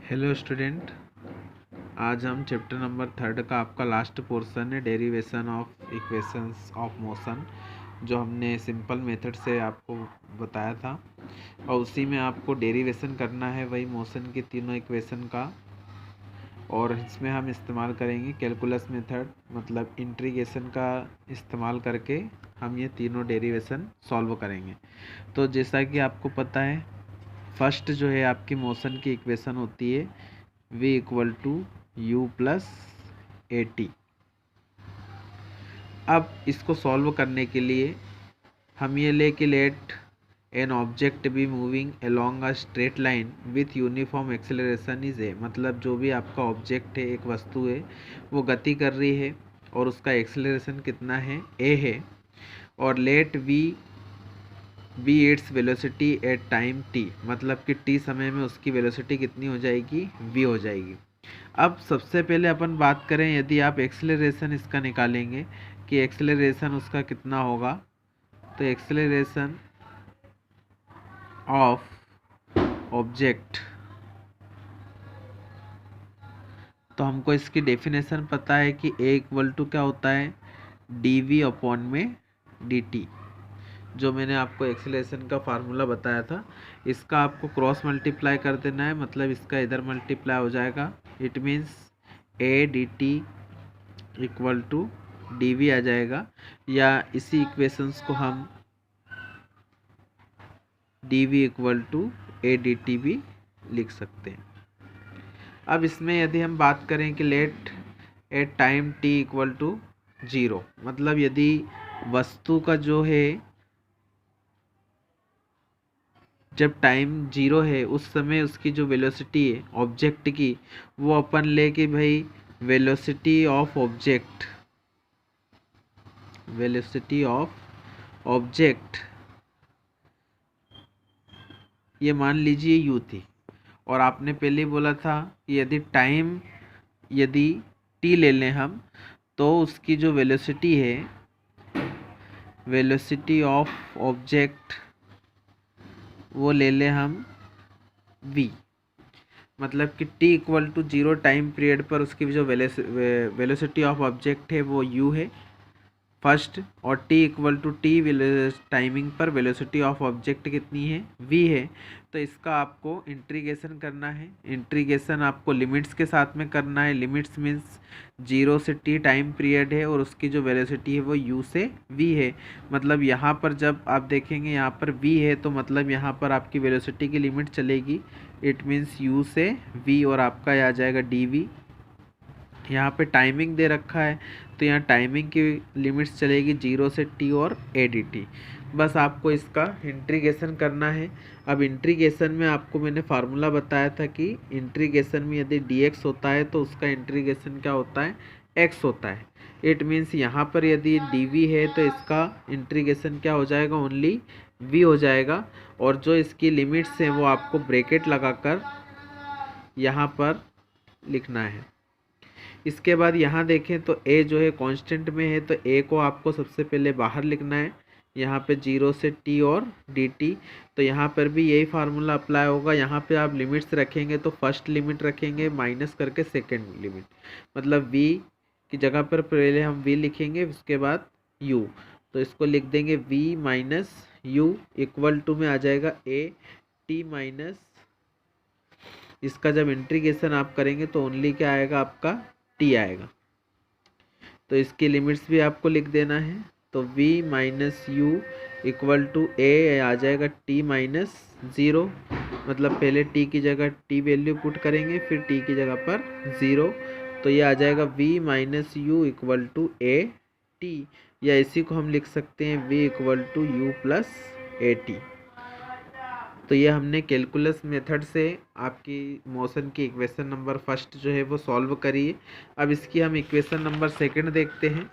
Hello student. आज हम chapter number 3 का आपका लास्ट पोर्शन है, derivation of equations of motion, जो हमने सिंपल मेथड से आपको बताया था। और उसी में आपको डेरिवेशन करना है वही मोशन की तीनों इक्वेशन का। और इसमें हम इस्तेमाल करेंगे कैलकुलस मेथड, मतलब इंटीग्रेशन का इस्तेमाल करके हम ये तीनों डेरिवेशन सॉल्व करेंगे। तो जैसा कि आपको पता है, फर्स्ट जो है आपकी मोशन की इक्वेशन होती है v equal to u plus a t. अब इसको सॉल्व करने के लिए हम ये ले कि let an object be moving along a straight line with uniform acceleration is a, मतलब जो भी आपका ऑब्जेक्ट है, एक वस्तु है, वो गति कर रही है और उसका एक्सेलरेशन कितना है, ए है। और let v be its velocity at time t, मतलब कि टी समय में उसकी वेलोसिटी कितनी हो जाएगी, वी हो जाएगी। अब सबसे पहले अपन बात करें, यदि आप एक्सेलरेशन इसका निकालेंगे कि एक्सेलरेशन उसका कितना होगा, तो एक्सेलरेशन ऑफ ऑब्जेक्ट, तो हमको इसकी डेफिनेशन पता है कि ए इक्वल टू क्या होता है, डी वी अपॉन में डी टी, जो मैंने आपको एक्सेलरेशन का फार्मूला बताया था। इसका आपको क्रॉस मल्टीप्लाई कर देना है, मतलब इसका इधर मल्टीप्लाई हो जाएगा। It means A D T equal to D V आ जाएगा, या इसी इक्वेशंस को हम D V equal to A D T भी लिख सकते हैं। अब इसमें यदि हम बात करें कि let at time t equal to zero, मतलब यदि वस्तु का जो है, जब टाइम जीरो है उस समय उसकी जो वेलोसिटी है ऑब्जेक्ट की, वो अपन ले कि भाई velocity of object, velocity of object ये मान लीजिए यू थी। और आपने पहले ही बोला था कि यदि टाइम, यदि टी ले लें हम, तो उसकी जो वेलोसिटी है, वेलोसिटी ऑफ ऑब्जेक्ट, वो ले लें हम v, मतलब कि t equal to zero time period पर उसकी जो वेलोसिटी ऑफ ऑब्जेक्ट है वो u है फर्स्ट, और t equal to t timing पर वेलोसिटी ऑफ ऑब्जेक्ट कितनी है, v है। तो इसका आपको इंटीग्रेशन करना है। इंटीग्रेशन आपको लिमिट्स के साथ में करना है। लिमिट्स मीन्स जीरो से t टाइम पीरियड है और उसकी जो वेलोसिटी है वो u से v है। मतलब यहाँ पर जब आप देखेंगे यहाँ पर v है, तो मतलब यहाँ पर आपकी वेलोसिटी की लिमिट चलेगी, इट मीन्स u से v, और आपका आ जाएगा dv। यहाँ पे टाइमिंग दे रखा है, तो यहाँ टाइमिंग की लिमिट्स चलेगी जीरो से टी और ए डी टी। बस आपको इसका इंटीग्रेशन करना है। अब इंटीग्रेशन में आपको मैंने फार्मूला बताया था कि इंटीग्रेशन में यदि डी एक्स होता है तो उसका इंटीग्रेशन क्या होता है, एक्स होता है। इट मीन्स यहाँ पर यदि डी वी है तो इसका इंटीग्रेशन क्या हो जाएगा, ओनली वी हो जाएगा। और जो इसकी लिमिट्स हैं वो आपको ब्रैकेट लगाकर यहाँ पर लिखना है। इसके बाद यहाँ देखें तो a जो है कांस्टेंट में है, तो a को आपको सबसे पहले बाहर लिखना है, यहाँ पे जीरो से t और dt। तो यहाँ पर भी यही फार्मूला अप्लाई होगा। यहाँ पे आप लिमिट्स रखेंगे तो फर्स्ट लिमिट रखेंगे माइनस करके सेकंड लिमिट, मतलब v की जगह पर पहले हम v लिखेंगे, उसके बाद u, तो इसको लिख देंगे v minus you equal to में आ जाएगा a t माइनस, इसका जब इंटीग्रेशन आप करेंगे तो ओनली क्या आएगा, आपका टी आएगा। तो इसकी लिमिट्स भी आपको लिख देना है। तो v minus you equal to A आ जाएगा t माइनस ज़ीरो, मतलब पहले t की जगह t वैल्यू पुट करेंगे, फिर t की जगह पर ज़ीरो, तो ये आ जाएगा v minus you equal to a t, या इसी को हम लिख सकते हैं v equal to u plus a t. तो ये हमने कैलकुलस मेथड से आपकी मोशन की इक्वेशन नंबर फर्स्ट जो है वो सॉल्व करी है। अब इसकी हम इक्वेशन नंबर सेकंड देखते हैं।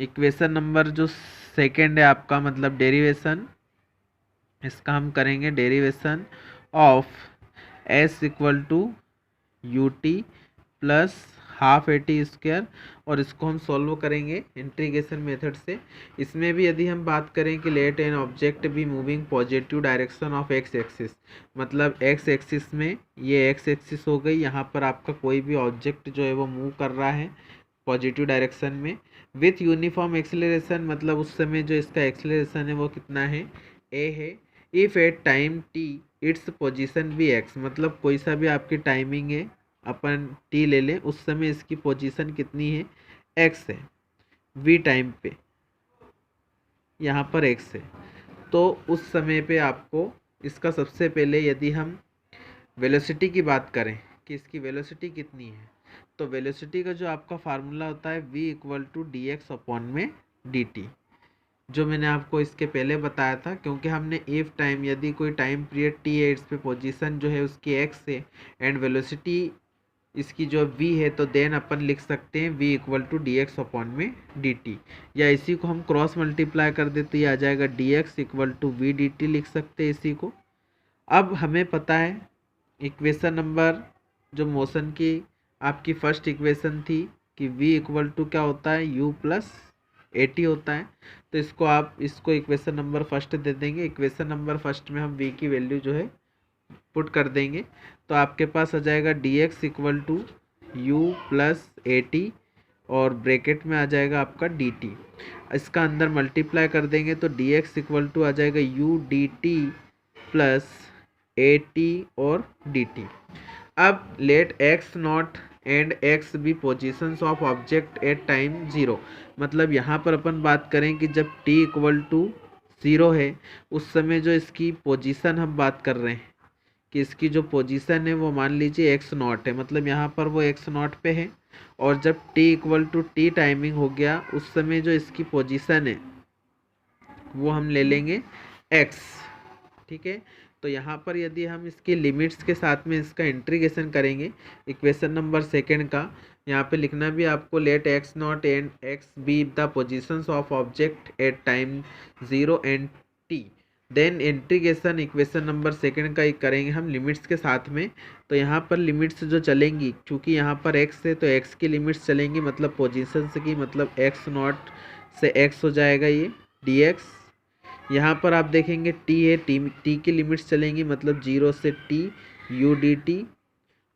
इक्वेशन नंबर जो सेकंड है आपका, मतलब डेरिवेशन, इसका हम करेंगे derivation of s equal to u t plus half a t square, और इसको हम सॉल्व करेंगे इंटीग्रेशन मेथड से। इसमें भी यदि हम बात करें कि let an object be moving positive direction of x axis, मतलब एक्स एक्सिस में ये एक्स एक्सिस हो गई, यहाँ पर आपका कोई भी ऑब्जेक्ट जो है वो मूव कर रहा है पॉजिटिव डायरेक्शन में विथ यूनिफॉर्म एक्सेलरेशन, मतलब उस समय जो इसका एक्सेलरेशन है वो कितना है, ए है। If at time T its position भी एक्स, मतलब कोई सा भी आपकी टाइमिंग है, अपन टी ले लें, उस समय इसकी पोजीशन कितनी है, एक्स है। वी टाइम पे यहाँ पर एक्स है, तो उस समय पे आपको इसका सबसे पहले यदि हम वेलोसिटी की बात करें कि इसकी वेलोसिटी कितनी है, तो वेलोसिटी का जो आपका फार्मूला होता है v equal to d x upon में डी टी, जो मैंने आपको इसके पहले बताया था। क्योंकि हमने इफ टाइम, यदि कोई टाइम पीरियड टी है, इस पे पोजीशन जो है उसकी एक्स है एंड वेलोसिटी इसकी जो v है, तो देन अपन लिख सकते हैं v equal to d x upon में डी टी, या इसी को हम क्रॉस मल्टीप्लाई कर देते ये आ जाएगा d x equal to v d t, लिख सकते हैं इसी को। अब हमें पता है इक्वेशन नंबर जो मोशन की आपकी फर्स्ट इक्वेशन थी कि v इक्वल टू क्या होता है, u प्लस ए टी होता है, तो इसको इक्वेशन नंबर फर्स्ट दे देंगे। इक्वेशन नंबर फर्स्ट में हम v की वैल्यू जो है पुट कर देंगे, तो आपके पास आ जाएगा d x equal to u plus a t, और ब्रैकेट में आ जाएगा आपका डी टी। इसका अंदर मल्टीप्लाई कर देंगे तो डी एक्स इक्वल टू आ जाएगा u d t plus a t और डी टी। अब let x nought and x be positions of object at time zero, मतलब यहाँ पर अपन बात करें कि जब टी इक्वल टू ज़ीरो है उस समय जो इसकी पोजीशन हम बात कर रहे हैं कि इसकी जो पोजीशन है वो मान लीजिए एक्स नॉट है, मतलब यहाँ पर वो एक्स नॉट पे है, और जब t equal to t timing हो गया उस समय जो इसकी पोजीशन है वो हम ले लेंगे एक्स, ठीक है। तो यहाँ पर यदि हम इसकी लिमिट्स के साथ में इसका इंटीग्रेशन करेंगे इक्वेशन नंबर सेकेंड का, यहाँ पे लिखना भी आपको let x nought and x be the positions of object at time zero and t, then integration equation number second का करेंगे हम लिमिट्स के साथ में। तो यहाँ पर लिमिट्स जो चलेंगी, क्योंकि यहाँ पर एक्स है तो एक्स की लिमिट्स चलेंगी, मतलब पोजीशन की, मतलब एक्स नॉट से एक्स हो जाएगा ये डी एक्स। यहाँ पर आप देखेंगे टी है, टी की लिमिट्स चलेंगी, मतलब जीरो से टी यू डी टी,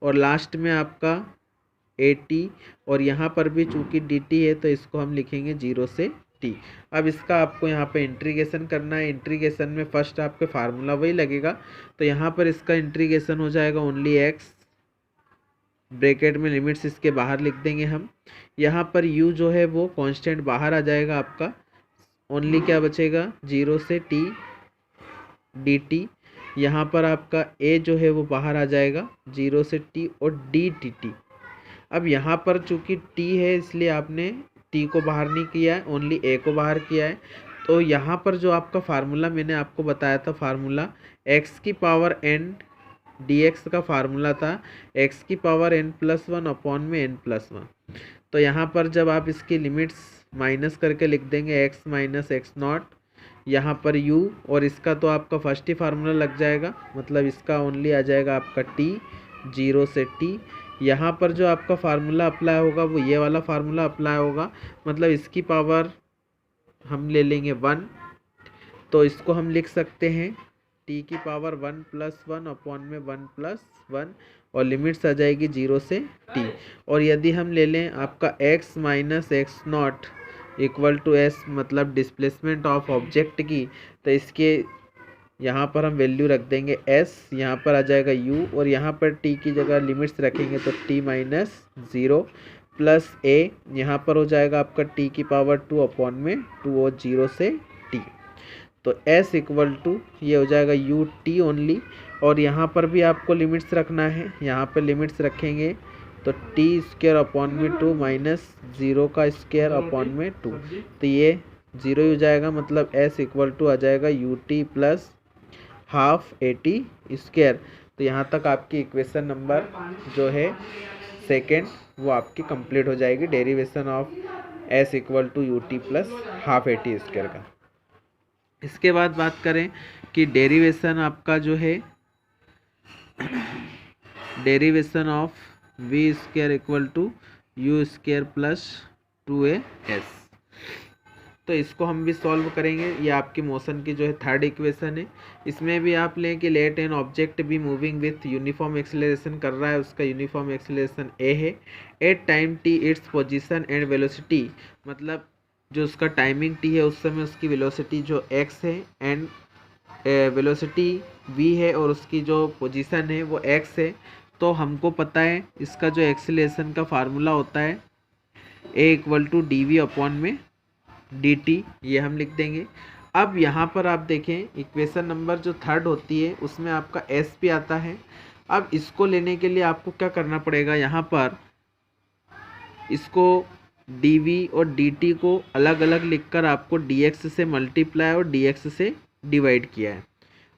और लास्ट में आपका ए टी, और यहाँ पर भी चूँकि डी टी है तो इसको हम लिखेंगे जीरो से टी। अब इसका आपको यहाँ पे इंटीग्रेशन करना है। इंटीग्रेशन में फर्स्ट आपके फार्मूला वही लगेगा, तो यहाँ पर इसका इंटीग्रेशन हो जाएगा ओनली एक्स, ब्रैकेट में लिमिट्स इसके बाहर लिख देंगे हम। यहाँ पर u जो है वो कांस्टेंट बाहर आ जाएगा आपका, ओनली क्या बचेगा जीरो से टी डी टी। यहाँ पर आपका a जो है वो बाहर आ जाएगा जीरो से t और डी टी टी। अब यहाँ पर चूँकि t है इसलिए आपने t को बाहर नहीं किया है, ओनली a को बाहर किया है। तो यहाँ पर जो आपका फार्मूला मैंने आपको बताया था, फार्मूला x की पावर n dx का फार्मूला था x की power n plus one upon में n प्लस वन। तो यहाँ पर जब आप इसकी लिमिट्स माइनस करके लिख देंगे x माइनस एक्स नॉट, यहाँ पर u, और इसका तो आपका फर्स्ट ही फार्मूला लग जाएगा, मतलब इसका ओनली आ जाएगा आपका t जीरो से t। यहाँ पर जो आपका फार्मूला अप्लाई होगा वो ये वाला फार्मूला अप्लाई होगा, मतलब इसकी पावर हम ले लेंगे वन, तो इसको हम लिख सकते हैं t की power one plus one upon में वन प्लस वन, और लिमिट्स आ जाएगी जीरो से t। और यदि हम ले लें आपका x minus x nought equal to s, मतलब डिस्प्लेसमेंट ऑफ ऑब्जेक्ट की, तो इसके यहाँ पर हम वैल्यू रख देंगे s, यहाँ पर आ जाएगा u, और यहाँ पर t की जगह लिमिट्स रखेंगे तो t minus zero plus a, यहाँ पर हो जाएगा आपका t की पावर टू अपॉन में टू और जीरो से t। तो s इक्वल टू ये हो जाएगा u t ओनली, और यहाँ पर भी आपको लिमिट्स रखना है, यहाँ पर लिमिट्स रखेंगे तो टी स्क्वायर अपॉन में टू माइनस ज़ीरो का स्क्वायर अपॉन में टू, तो ये ज़ीरो ही हो जाएगा, मतलब s इक्वल टू आ जाएगा you t plus half a t square. तो यहाँ तक आपकी इक्वेशन नंबर जो है सेकेंड वो आपकी कंप्लीट हो जाएगी, derivation of s equal to u t plus half a t square का। इसके बाद बात करें कि डेरिवेशन आपका जो है derivation of v square equal to u square plus 2as। तो इसको हम भी सॉल्व करेंगे। ये आपकी मोशन की जो है थर्ड इक्वेशन है। इसमें भी आप लें कि let an object be moving with uniform acceleration कर रहा है, उसका यूनिफॉर्म एक्सेलरेशन a है। At time t its position and velocity, मतलब जो उसका टाइमिंग t है उस समय उसकी वेलोसिटी जो x है एंड वेलोसिटी v है और उसकी जो पोजीशन है वो x है। तो हमको पता है इसका जो एक्सेलरेशन का फार्मूला होता है a equal to D v upon में डी टी, ये हम लिख देंगे। अब यहाँ पर आप देखें इक्वेशन नंबर जो थर्ड होती है उसमें आपका एस भी आता है। अब इसको लेने के लिए आपको क्या करना पड़ेगा, यहाँ पर इसको डी वी और डी टी को अलग अलग लिखकर आपको डी एक्स से मल्टीप्लाई और डी एक्स से डिवाइड किया है।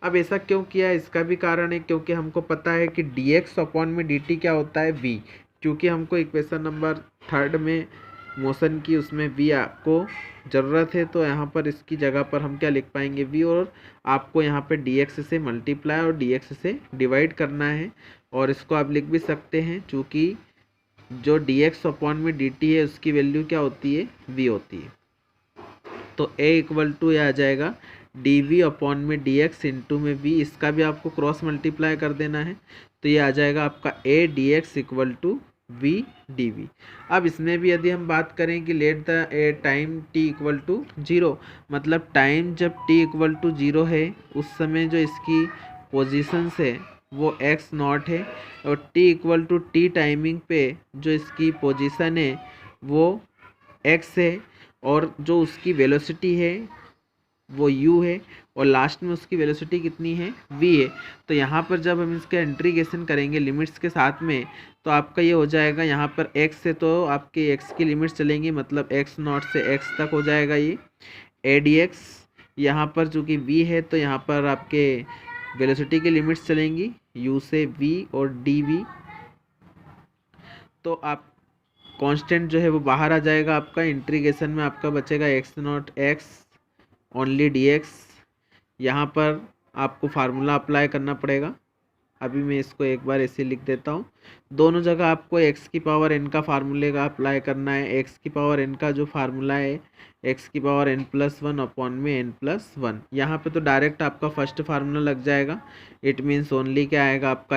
अब ऐसा क्यों किया है, इसका भी कारण है क्योंकि हमको पता है कि डी एक्स अपॉन में डी टी क्या होता है वी, क्योंकि हमको इक्वेशन नंबर थर्ड में मोशन की उसमें वी आपको ज़रूरत है। तो यहाँ पर इसकी जगह पर हम क्या लिख पाएंगे वी, और आपको यहाँ पे डी एक्स से मल्टीप्लाई और डी एक्स से डिवाइड करना है। और इसको आप लिख भी सकते हैं चूँकि जो डी एक्स अपॉन में डी टी है उसकी वैल्यू क्या होती है वी होती है। तो a इक्वल टू ये आ जाएगा डी वी अपॉन में डी एक्स इंटू में v, इसका भी आपको क्रॉस मल्टीप्लाई कर देना है। तो ये आ जाएगा आपका a d x equal to v d v. अब इसमें भी यदि हम बात करें कि let the time t equal to 0, मतलब टाइम जब t इक्वल टू 0 है उस समय जो इसकी पोजीशंस है वो x नॉट है, और t equal to t timing पे जो इसकी पोजीशन है वो x है, और जो उसकी वेलोसिटी है वो u है, और लास्ट में उसकी वेलोसिटी कितनी है v है। तो यहाँ पर जब हम इसका इंटीग्रेशन करेंगे लिमिट्स के साथ में तो आपका ये हो जाएगा, यहाँ पर x से तो आपके x की लिमिट्स चलेंगी, मतलब x नॉट से x तक हो जाएगा ये a डी एक्स। यहाँ पर चूँकि v है तो यहाँ पर आपके वेलोसिटी की लिमिट्स चलेंगी u से v और dv। तो आप कांस्टेंट जो है वो बाहर आ जाएगा, आपका इंटीग्रेशन में आपका बचेगा x not x only D x. यहाँ पर आपको फार्मूला अप्लाई करना पड़ेगा। अभी मैं इसको एक बार ऐसे लिख देता हूँ। दोनों जगह आपको x की पावर n का फार्मूले का अप्लाई करना है। x की पावर n का जो फार्मूला है x की पावर n प्लस 1 अपॉन में n प्लस 1। यहाँ पे तो डायरेक्ट आपका फर्स्ट फार्मूला लग जाएगा। इट मीन्स ओनली क्या आएगा आपका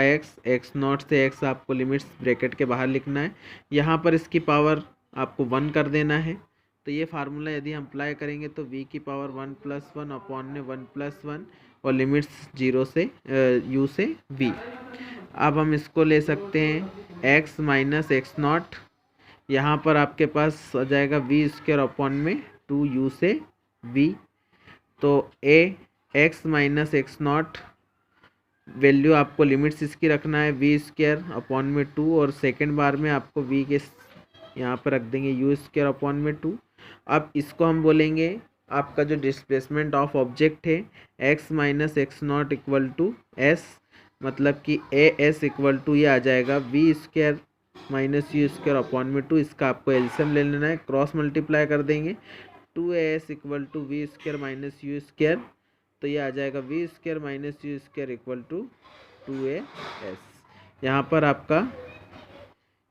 x नॉट से x आपको लिमिट्स ब्रैकेट के बाहर लिखना है। यहाँ पर इसकी पावर आपको 1 कर देना है। तो ये फार्मूला यदि हम अप्लाई करेंगे तो v की पावर 1 प्लस 1 अपॉन में 1 प्लस 1 और लिमिट्स 0 से u से v। अब हम इसको ले सकते हैं x माइनस एक्स नॉट, यहाँ पर आपके पास आ जाएगा वी स्क्वायर अपॉन में 2u से v। तो a x minus x not value आपको लिमिट्स इसकी रखना है वी स्क्वायर अपॉन में 2, और सेकेंड बार में आपको v के यहाँ पर रख देंगे u स्क्वायर अपॉन में 2। अब इसको हम बोलेंगे आपका जो डिस्प्लेसमेंट ऑफ ऑब्जेक्ट है x minus x nought equal to s, मतलब कि ए एस इक्वल टू ये आ जाएगा v square minus u square upon में 2। इसका आपको एलसीएम ले लेना है, क्रॉस मल्टीप्लाई कर देंगे 2as equal to v square minus u square. तो ये आ जाएगा v square minus u square equal to 2as। यहाँ पर आपका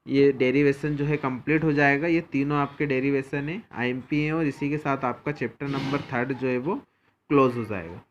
ये डेरिवेशन जो है कंप्लीट हो जाएगा। ये तीनों आपके डेरिवेशन है आईएमपी हैं, और इसी के साथ आपका चैप्टर नंबर थर्ड जो है वो क्लोज हो जाएगा।